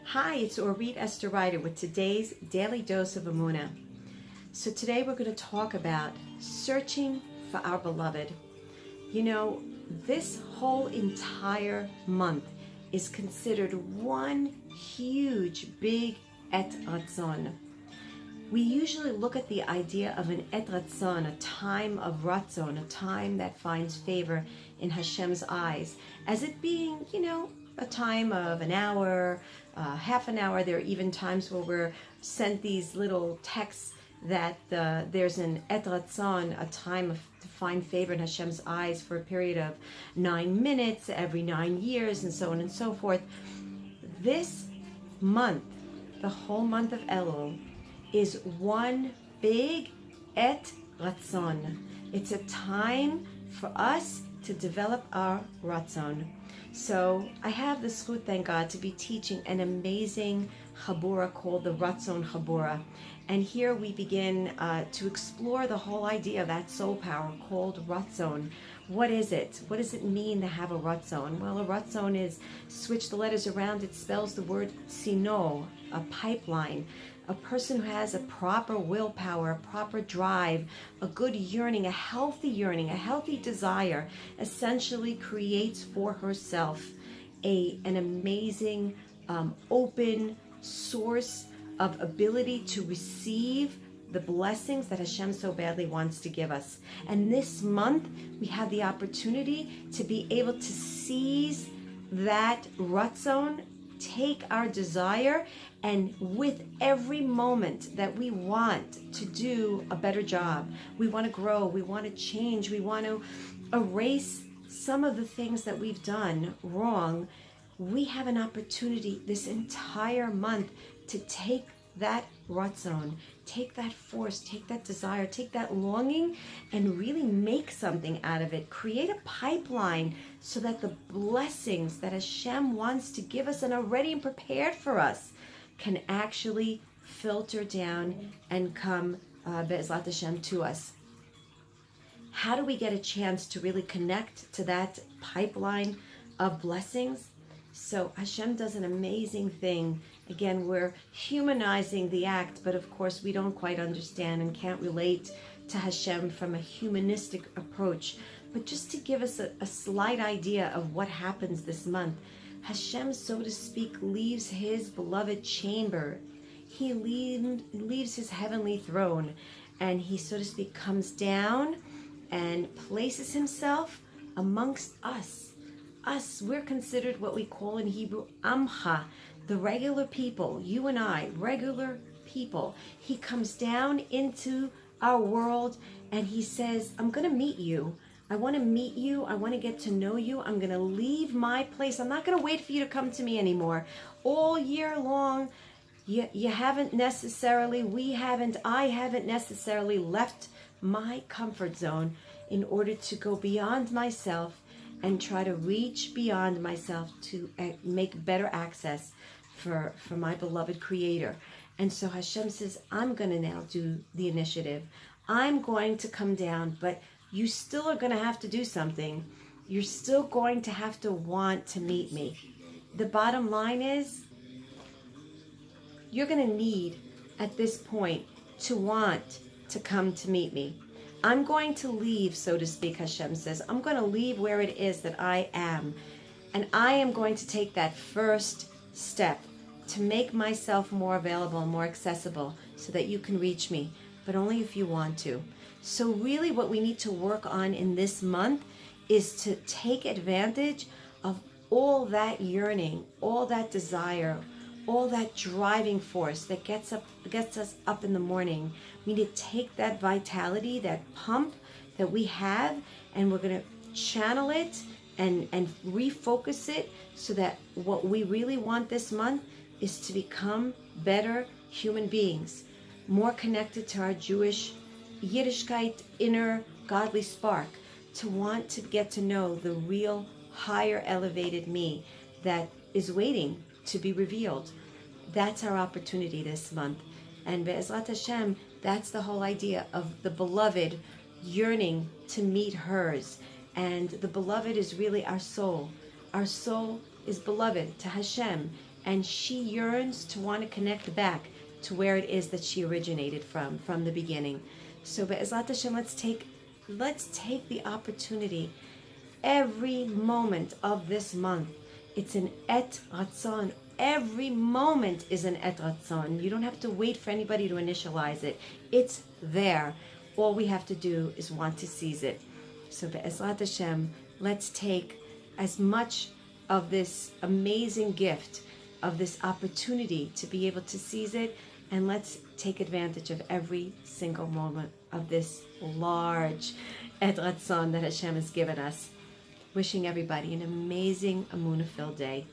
Hi, it's Orit Esther Riter with today's Daily Dose of Emuna. So today we're going to talk about searching for our beloved. You know, this whole entire month is considered one huge, big Rut Zone. We usually look at the idea of an Rut Zone, a time of Rut Zone, a time that finds favor in Hashem's eyes, as it being, a time of an hour, half an hour. There are even times where we're sent these little texts that there's an Rut Zone, a time to find favor in Hashem's eyes for a period of 9 minutes every 9 years, and so on and so forth. This month, the whole month of Elul, is one big Rut Zone. It's a time for us to develop our Rut Zone. So I have the zchut, thank God, to be teaching an amazing chabura called the Rut Zone Chabura. And here we begin to explore the whole idea of that soul power called Rut Zone. What is it? What does it mean to have a Rut Zone? Well, a Rut Zone is, switch the letters around, it spells the word sino, a pipeline. A person who has a proper willpower, a proper drive, a good yearning, a healthy desire, essentially creates for herself an amazing, open source of ability to receive the blessings that Hashem so badly wants to give us. And this month, we have the opportunity to be able to seize that Rut Zone, take our desire, and with every moment that we want to do a better job, we want to grow, we want to change, we want to erase some of the things that we've done wrong, we have an opportunity this entire month to take that Rut Zone, take that force, take that desire, take that longing, and really make something out of it. Create a pipeline so that the blessings that Hashem wants to give us and are ready and prepared for us can actually filter down and come Be'ezrat Hashem to us. How do we get a chance to really connect to that pipeline of blessings? So Hashem does an amazing thing. Again, we're humanizing the act, but of course we don't quite understand and can't relate to Hashem from a humanistic approach. But just to give us a slight idea of what happens this month, Hashem, so to speak, leaves his beloved chamber. He leaves his heavenly throne, and he, so to speak, comes down and places himself amongst us. We're considered what we call in Hebrew Amcha, the regular people, you and I, regular people. He comes down into our world and he says, I'm going to meet you. I want to meet you. I want to get to know you. I'm going to leave my place. I'm not going to wait for you to come to me anymore. All year long, I haven't necessarily left my comfort zone in order to go beyond myself and try to reach beyond myself to make better access for my beloved Creator. And so Hashem says, I'm going to now do the initiative. I'm going to come down, but you still are going to have to do something. You're still going to have to want to meet me. The bottom line is, you're going to need, at this point, to want to come to meet me. I'm going to leave, so to speak, Hashem says. I'm going to leave where it is that I am. And I am going to take that first step to make myself more available and more accessible so that you can reach me, but only if you want to. So really what we need to work on in this month is to take advantage of all that yearning, all that desire, all that driving force that gets us up in the morning. We need to take that vitality, that pump that we have, and we're going to channel it and refocus it so that what we really want this month is to become better human beings, more connected to our Jewish Yiddishkeit inner godly spark, to want to get to know the real higher elevated me that is waiting to be revealed. That's our opportunity this month. And Be'ezrat Hashem, that's the whole idea of the beloved yearning to meet hers. And the beloved is really our soul. Our soul is beloved to Hashem. and she yearns to want to connect back to where it is that she originated from the beginning. So Be'ezrat Hashem, let's take the opportunity every moment of this month. It's an Et Ratzon. Every moment is an Et Ratzon. You don't have to wait for anybody to initialize it. It's there. All we have to do is want to seize it. So Be'ezrat Hashem, let's take as much of this amazing gift, of this opportunity to be able to seize it, and let's take advantage of every single moment of this large Et Ratzon that Hashem has given us. Wishing everybody an amazing Emuna-filled day.